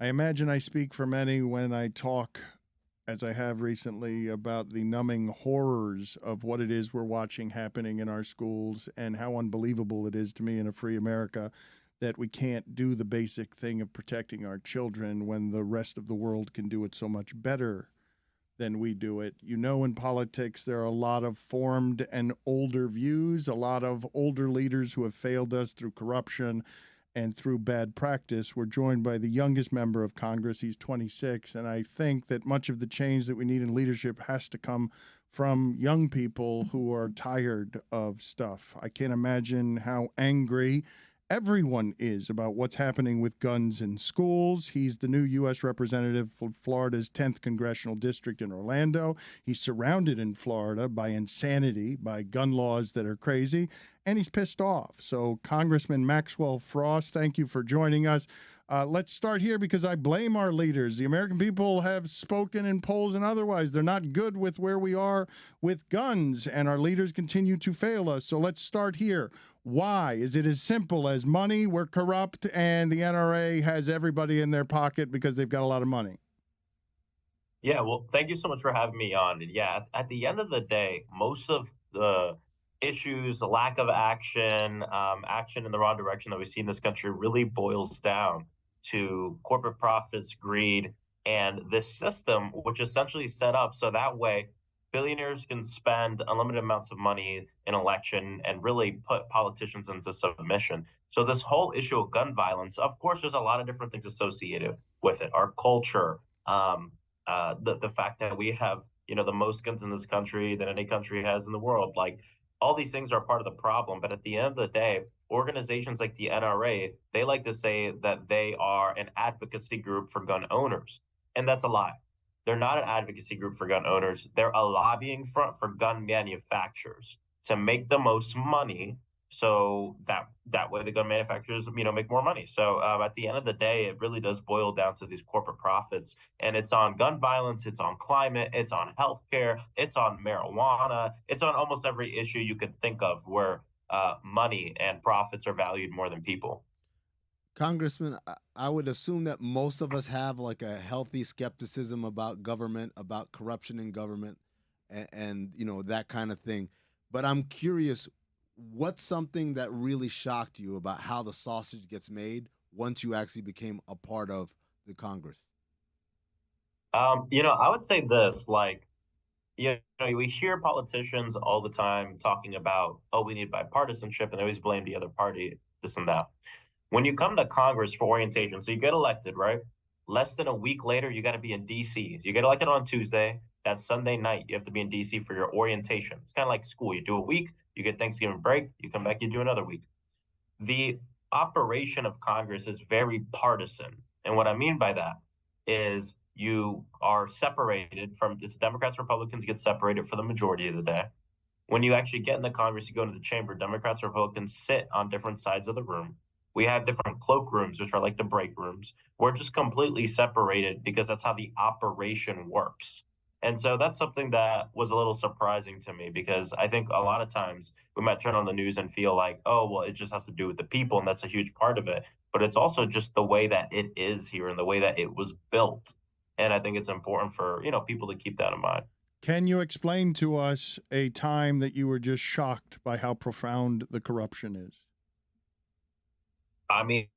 I imagine I speak for many when I talk, as I have recently, about the numbing horrors of what it is we're watching happening in our schools and how unbelievable it is to me in a free America that we can't do the basic thing of protecting our children when the rest of the world can do it so much better than we do it. You know, in politics, there are a lot of formed and older views, a lot of older leaders who have failed us through corruption and through bad practice. We're joined by the youngest member of Congress. He's 26. And I think that much of the change that we need in leadership has to come from young people who are tired of stuff. I can't imagine how angry everyone is about what's happening with guns in schools. He's the new U.S. representative for Florida's 10th congressional district in Orlando. He's surrounded in Florida by insanity, by gun laws that are crazy, and he's pissed off. So, Congressman Maxwell Frost, thank you for joining us. Let's start here because I blame our leaders. The American people have spoken in polls and otherwise. They're not good with where we are with guns, and our leaders continue to fail us. So let's start here. Why? Is it as simple as money? We're corrupt, and the NRA has everybody in their pocket because they've got a lot of money. Yeah, well, thank you so much for having me on. And yeah, at the end of the day, most of the issues, the lack of action, action in the wrong direction that we see in this country really boils down to corporate profits, greed, and this system, which essentially set up so that way billionaires can spend unlimited amounts of money in election and really put politicians into submission. So this whole issue of gun violence, of course, there's a lot of different things associated with it. Our culture, the fact that we have the most guns in this country than any country has in the world, like all these things are part of the problem. But at the end of the day, organizations like the NRA, they like to say that they are an advocacy group for gun owners, and that's a lie. They're not an advocacy group for gun owners. They're a lobbying front for gun manufacturers to make the most money, so that way the gun manufacturers make more money. So at the end of the day, it really does boil down to these corporate profits, and it's on gun violence, it's on climate, it's on healthcare, it's on marijuana, it's on almost every issue you could think of where money and profits are valued more than people. Congressman, I would assume that most of us have like a healthy skepticism about government, about corruption in government, and that kind of thing. But I'm curious, what's something that really shocked you about how the sausage gets made once you actually became a part of the Congress? I would say this, like, we hear politicians all the time talking about, oh, we need bipartisanship, and they always blame the other party, this and that. When you come to Congress for orientation, so you get elected, right? Less than a week later, you got to be in DC. You get elected on Tuesday. That Sunday night, you have to be in DC for your orientation. It's kind of like school. You do a week, you get Thanksgiving break, you come back, you do another week. The operation of Congress is very partisan. And what I mean by that is you are separated from this. Democrats, Republicans get separated for the majority of the day. When you actually get in the Congress, you go into the chamber, Democrats, Republicans sit on different sides of the room. We have different cloak rooms, which are like the break rooms. We're just completely separated because that's how the operation works. And so that's something that was a little surprising to me, because I think a lot of times we might turn on the news and feel like, oh, well, it just has to do with the people, and that's a huge part of it. But it's also just the way that it is here and the way that it was built. And I think it's important for, people to keep that in mind. Can you explain to us a time that you were just shocked by how profound the corruption is? I mean,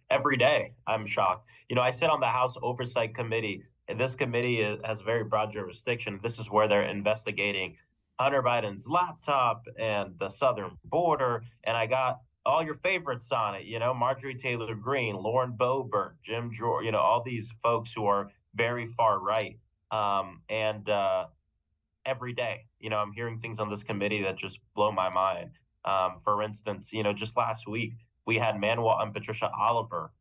every day I'm shocked. I sit on the House Oversight Committee, and this committee has very broad jurisdiction. This is where they're investigating Hunter Biden's laptop and the southern border. And I got all your favorites on it, Marjorie Taylor Greene, Lauren Boebert, Jim Jordan, all these folks who are very far right. And every day, I'm hearing things on this committee that just blow my mind. For instance, just last week, we had Manuel and Patricia Oliver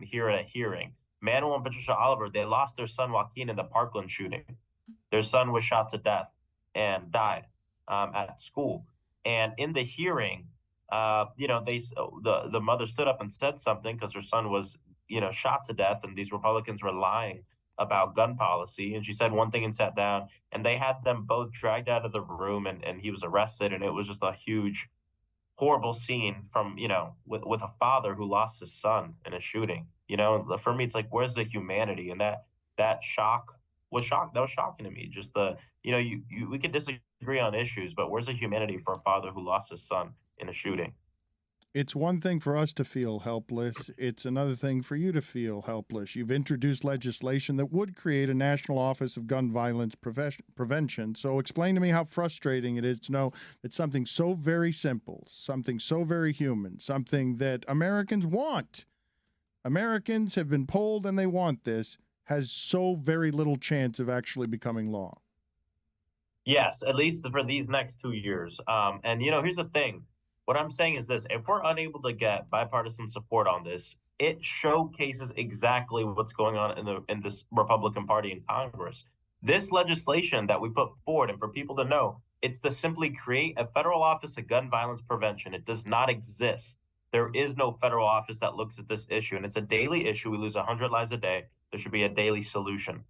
here at a hearing. Manuel and Patricia Oliver, they lost their son Joaquin in the Parkland shooting. Their son was shot to death and died at school. And in the hearing, the mother stood up and said something because her son was, shot to death, and these Republicans were lying about gun policy. And she said one thing and sat down, and they had them both dragged out of the room, and he was arrested. And it was just a horrible scene from, with a father who lost his son in a shooting. For me, it's like, where's the humanity? And that that was shocking to me. Just we could disagree on issues, but where's the humanity for a father who lost his son in a shooting? It's one thing for us to feel helpless. It's another thing for you to feel helpless. You've introduced legislation that would create a National Office of Gun Violence Prevention. So explain to me how frustrating it is to know that something so very simple, something so very human, something that Americans want, Americans have been polled and they want this, has so very little chance of actually becoming law. Yes, at least for these next 2 years. And here's the thing. What I'm saying is this: if we're unable to get bipartisan support on this, it showcases exactly what's going on in this Republican Party in Congress. This legislation that we put forward, and for people to know, it's to simply create a federal office of gun violence prevention. It does not exist. There is no federal office that looks at this issue, and it's a daily issue. We lose 100 lives a day. There should be a daily solution.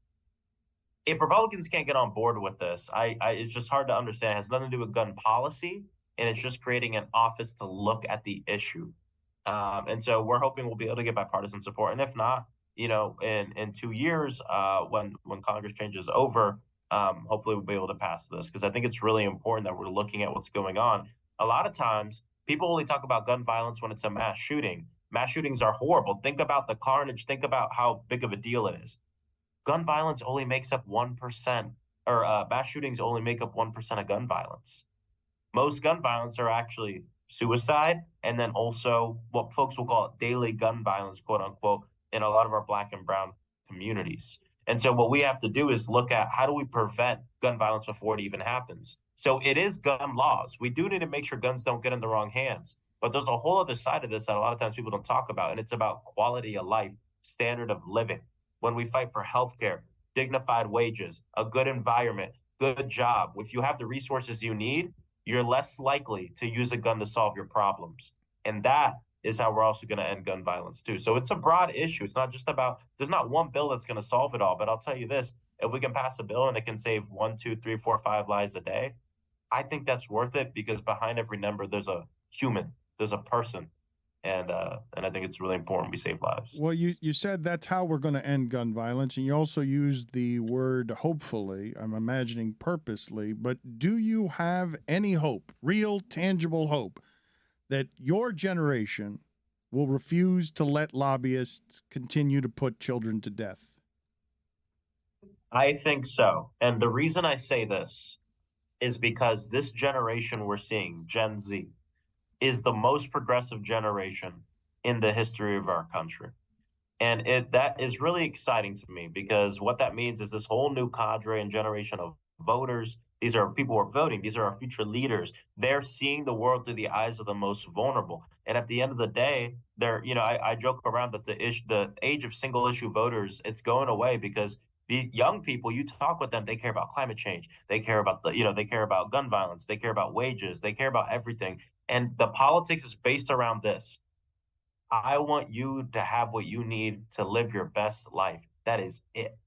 If Republicans can't get on board with this, it's just hard to understand. It has nothing to do with gun policy, and it's just creating an office to look at the issue. And so we're hoping we'll be able to get bipartisan support. And if not, in 2 years, when Congress changes over, hopefully we'll be able to pass this, because I think it's really important that we're looking at what's going on. A lot of times, people only talk about gun violence when it's a mass shooting. Mass shootings are horrible. Think about the carnage. Think about how big of a deal it is. Gun violence only makes up 1%, or mass shootings only make up 1% of gun violence. Most gun violence are actually suicide, and then also what folks will call daily gun violence, quote unquote, in a lot of our Black and brown communities. And so what we have to do is look at, how do we prevent gun violence before it even happens? So it is gun laws. We do need to make sure guns don't get in the wrong hands. But there's a whole other side of this that a lot of times people don't talk about, and it's about quality of life, standard of living. When we fight for healthcare, dignified wages, a good environment, good job, if you have the resources you need, you're less likely to use a gun to solve your problems. And that is how we're also going to end gun violence too. So it's a broad issue. It's not just about, there's not one bill that's going to solve it all. But I'll tell you this: if we can pass a bill and it can save 1, 2, 3, 4, 5 lives a day, I think that's worth it, because behind every number, there's a human, there's a person. And I think it's really important we save lives. Well, you said that's how we're going to end gun violence, and you also used the word hopefully. I'm imagining purposely, but do you have any hope, real, tangible hope, that your generation will refuse to let lobbyists continue to put children to death? I think so. And the reason I say this is because this generation we're seeing, Gen Z, is the most progressive generation in the history of our country. And that is really exciting to me, because what that means is this whole new cadre and generation of voters, these are people who are voting, these are our future leaders. They're seeing the world through the eyes of the most vulnerable. And at the end of the day, I joke around that the age of single issue voters, it's going away, because the young people, you talk with them, they care about climate change. They care about they care about gun violence. They care about wages. They care about everything. And the politics is based around this. I want you to have what you need to live your best life. That is it.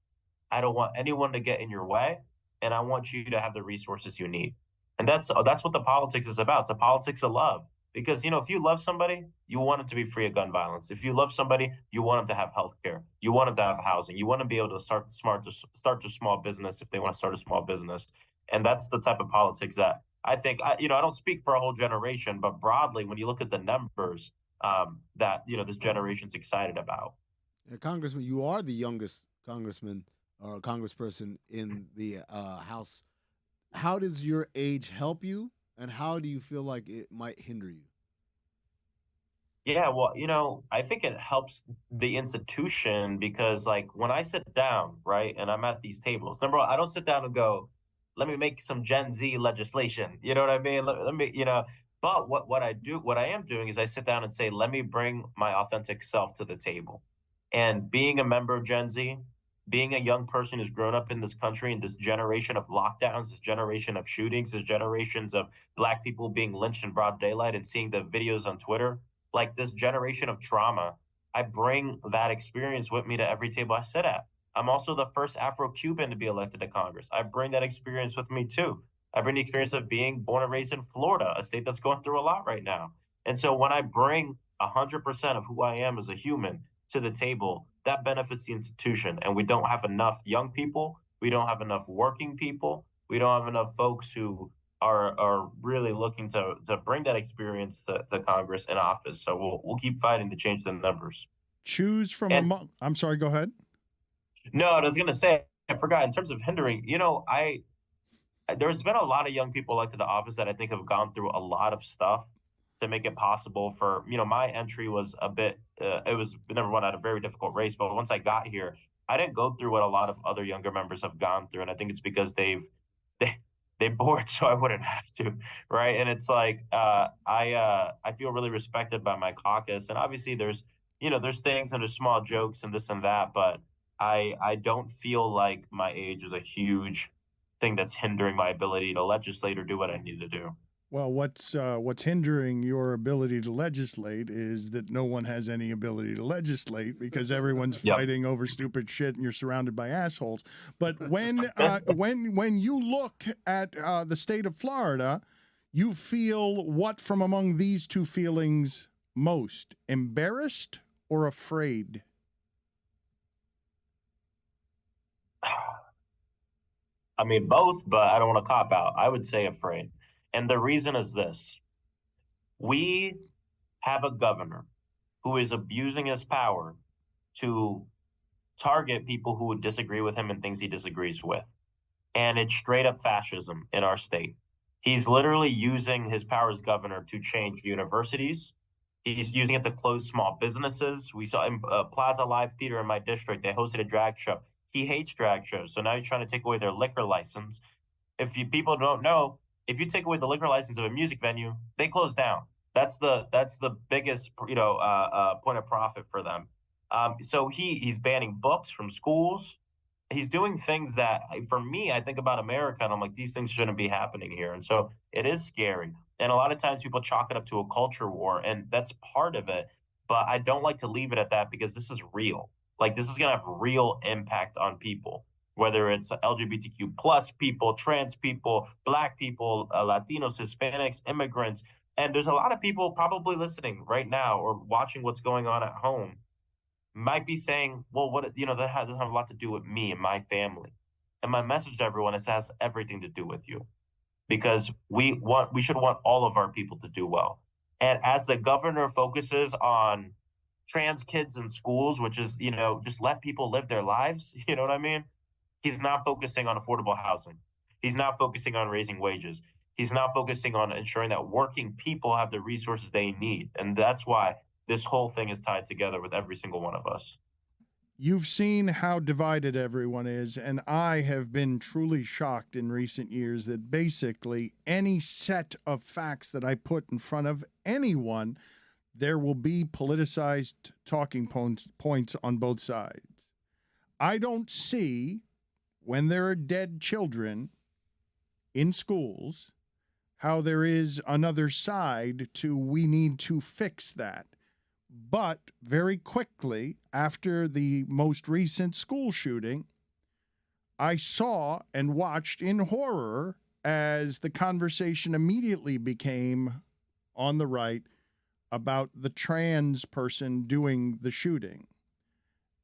I don't want anyone to get in your way, and I want you to have the resources you need. And that's what the politics is about. It's a politics of love. Because, if you love somebody, you want them to be free of gun violence. If you love somebody, you want them to have health care. You want them to have housing. You want to be able to start a small business if they want to start a small business. And that's the type of politics that I think, I don't speak for a whole generation, but broadly, when you look at the numbers, that, this generation's excited about. Congressman, you are the youngest congressman or congressperson in the House. How does your age help you, and how do you feel like it might hinder you? Yeah, well, I think it helps the institution, because, like, when I sit down, right, and I'm at these tables, number one, I don't sit down and go, let me make some Gen Z legislation. You know what I mean? Let me, but what I am doing is I sit down and say, let me bring my authentic self to the table. And being a member of Gen Z, being a young person who's grown up in this country, in this generation of lockdowns, this generation of shootings, this generations of Black people being lynched in broad daylight, and seeing the videos on Twitter, like this generation of trauma, I bring that experience with me to every table I sit at. I'm also the first Afro-Cuban to be elected to Congress. I bring that experience with me too. I bring the experience of being born and raised in Florida, a state that's going through a lot right now. And so when I bring 100% of who I am as a human to the table, that benefits the institution. And we don't have enough young people. We don't have enough working people. We don't have enough folks who are really looking to bring that experience to Congress and office. So we'll keep fighting to change the numbers. Choose from And among. I'm sorry. Go ahead. no, I was going to say, I forgot. In terms of hindering, there's been a lot of young people elected to office that I think have gone through a lot of stuff to make it possible for, my entry was a bit, it was, number one, I had a very difficult race, but once I got here, I didn't go through what a lot of other younger members have gone through. And I think it's because they bored so I wouldn't have to, right? And it's like, I feel really respected by my caucus. And obviously there's things and there's small jokes and this and that, but I don't feel like my age is a huge thing that's hindering my ability to legislate or do what I need to do. Well, what's hindering your ability to legislate is that no one has any ability to legislate because everyone's fighting over stupid shit, and you're surrounded by assholes. But when you look at the state of Florida, you feel what from among these two feelings most? Embarrassed or afraid? I mean, both, but I don't want to cop out. I would say afraid. And the reason is this. We have a governor who is abusing his power to target people who would disagree with him and things he disagrees with. And it's straight up fascism in our state. He's literally using his power as governor to change universities. He's using it to close small businesses. We saw in Plaza Live Theater in my district, they hosted a drag show. He hates drag shows. So now he's trying to take away their liquor license. People don't know, if you take away the liquor license of a music venue, they close down. That's the biggest point of profit for them. So he's banning books from schools. He's doing things that, for me, I think about America and I'm like, these things shouldn't be happening here. And so it is scary. And a lot of times people chalk it up to a culture war, and that's part of it. But I don't like to leave it at that because this is real. Like, this is going to have real impact on people, whether it's LGBTQ plus people, trans people, Black people, Latinos, Hispanics, immigrants. And there's a lot of people probably listening right now or watching what's going on at home might be saying, well, that doesn't have a lot to do with me and my family. And my message to everyone is, it has everything to do with you, because we should want all of our people to do well. And as the governor focuses on trans kids in schools, which is, just let people live their lives, you know what I mean? He's not focusing on affordable housing. He's not focusing on raising wages. He's not focusing on ensuring that working people have the resources they need. And that's why this whole thing is tied together with every single one of us. You've seen how divided everyone is, and I have been truly shocked in recent years that basically any set of facts that I put in front of anyone, there will be politicized talking points on both sides. I don't see, when there are dead children in schools, how there is another side to we need to fix that. But very quickly, after the most recent school shooting, I saw and watched in horror as the conversation immediately became on the right about the trans person doing the shooting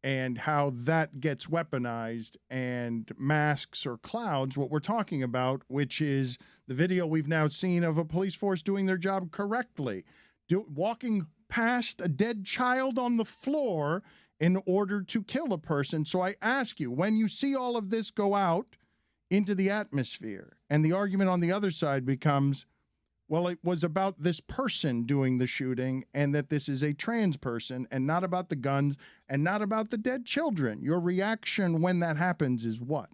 and how that gets weaponized and masks or clouds what we're talking about, which is the video we've now seen of a police force doing their job correctly, walking past a dead child on the floor in order to kill a person. So I ask you, when you see all of this go out into the atmosphere and the argument on the other side becomes, well, it was about this person doing the shooting and that this is a trans person and not about the guns and not about the dead children. Your reaction when that happens is what?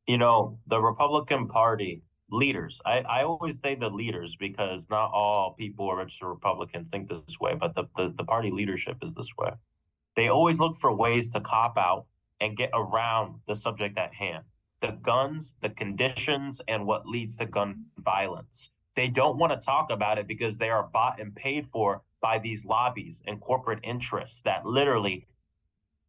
The Republican Party leaders, I always say the leaders because not all people who are registered Republicans think this way, but the party leadership is this way. They always look for ways to cop out and get around the subject at hand. The guns, the conditions, and what leads to gun violence. They don't want to talk about it because they are bought and paid for by these lobbies and corporate interests that literally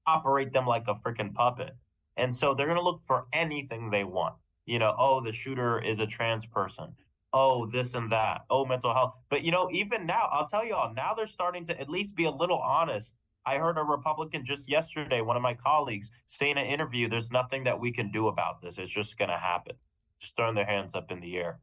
operate them like a freaking puppet. And so they're going to look for anything they want. The shooter is a trans person. oh, this and that, oh, mental health. But even now, I'll tell you all, now they're starting to at least be a little honest. I heard a Republican just yesterday, one of my colleagues, say in an interview, there's nothing that we can do about this. It's just going to happen. Just throwing their hands up in the air.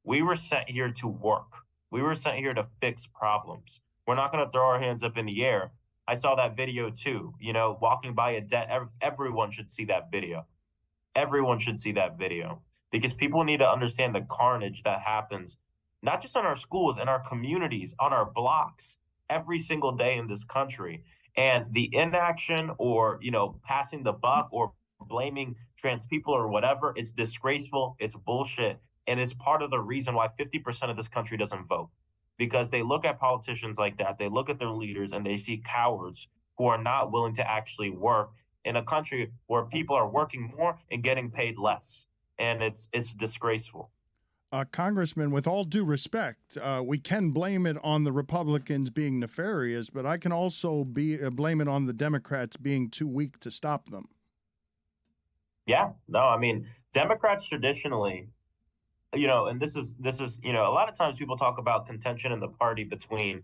We were sent here to work. We were sent here to fix problems. We're not going to throw our hands up in the air. I saw that video too. Walking by a debt. Everyone should see that video. Everyone should see that video because people need to understand the carnage that happens, not just in our schools, in our communities, on our blocks, every single day in this country. And the inaction or, passing the buck or blaming trans people or whatever, it's disgraceful, it's bullshit. And it's part of the reason why 50% of this country doesn't vote because they look at politicians like that. They look at their leaders and they see cowards who are not willing to actually work in a country where people are working more and getting paid less. And it's disgraceful. Congressman, with all due respect, we can blame it on the Republicans being nefarious, but I can also blame it on the Democrats being too weak to stop them. Yeah, no, I mean, Democrats traditionally, and this is, a lot of times people talk about contention in the party between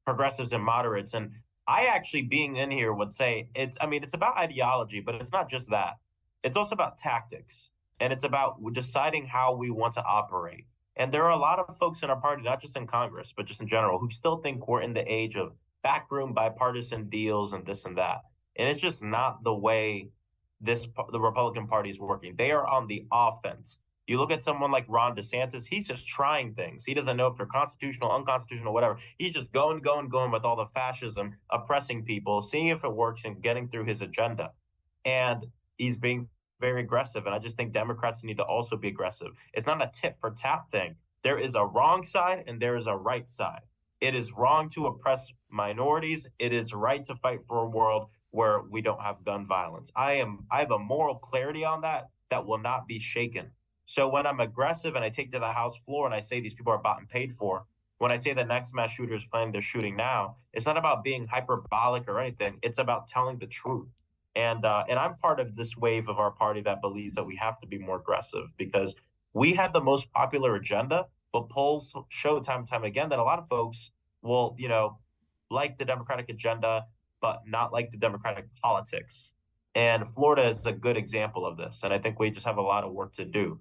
progressives and moderates. And I actually, being in here, would say it's about ideology, but it's not just that. It's also about tactics. And it's about deciding how we want to operate. And there are a lot of folks in our party, not just in Congress, but just in general, who still think we're in the age of backroom bipartisan deals and this and that. And it's just not the way the Republican Party is working. They are on the offense. You look at someone like Ron DeSantis, he's just trying things. He doesn't know if they're constitutional, unconstitutional, whatever. He's just going with all the fascism, oppressing people, seeing if it works and getting through his agenda. And he's being very aggressive. And I just think Democrats need to also be aggressive. It's not a tit for tat thing. There is a wrong side and there is a right side. It is wrong to oppress minorities. It is right to fight for a world where we don't have gun violence. I have a moral clarity on that will not be shaken. So when I'm aggressive and I take to the House floor and I say these people are bought and paid for, when I say the next mass shooter is planning their shooting now, it's not about being hyperbolic or anything. It's about telling the truth. And I'm part of this wave of our party that believes that we have to be more aggressive because we have the most popular agenda, but polls show time and time again that a lot of folks will, like the Democratic agenda, but not like the Democratic politics. And Florida is a good example of this. And I think we just have a lot of work to do.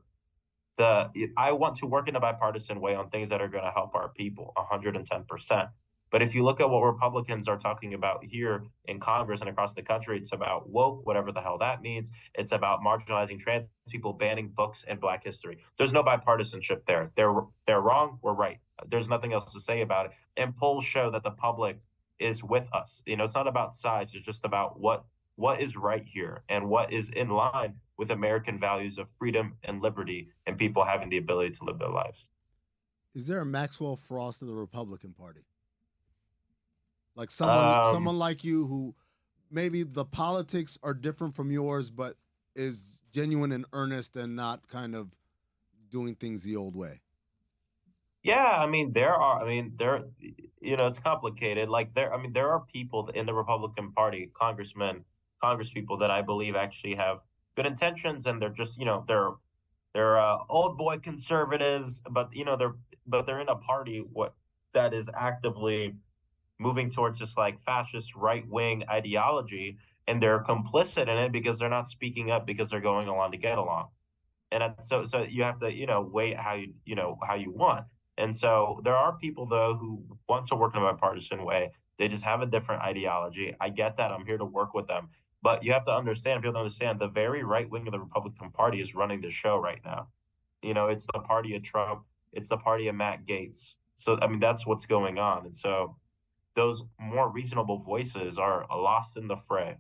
I want to work in a bipartisan way on things that are going to help our people 110%. But if you look at what Republicans are talking about here in Congress and across the country, it's about woke, whatever the hell that means. It's about marginalizing trans people, banning books and Black history. There's no bipartisanship there. They're wrong. We're right. There's nothing else to say about it. And polls show that the public is with us. It's not about sides. It's just about what is right here and what is in line with American values of freedom and liberty and people having the ability to live their lives. Is there a Maxwell Frost of the Republican Party? Like someone like you who maybe the politics are different from yours, but is genuine and earnest and not kind of doing things the old way. Yeah, it's complicated. There are people in the Republican Party, congressmen, congresspeople that I believe actually have good intentions, and they're just, they're old boy conservatives, but they're in a party that is actively moving towards just like fascist right-wing ideology, and they're complicit in it because they're not speaking up because they're going along to get along. And so you have to, weigh how you want. And so there are people though who want to work in a bipartisan way. They just have a different ideology. I get that. I'm here to work with them. But you have to understand, people understand the very right wing of the Republican Party is running the show right now. It's the party of Trump. It's the party of Matt Gaetz. So, that's what's going on. And so those more reasonable voices are lost in the fray.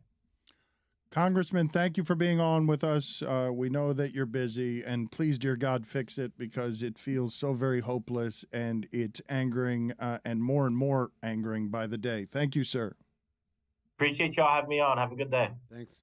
Congressman, thank you for being on with us. We know that you're busy, and please, dear God, fix it because it feels so very hopeless, and it's angering and more angering by the day. Thank you, sir. Appreciate y'all having me on. Have a good day. Thanks.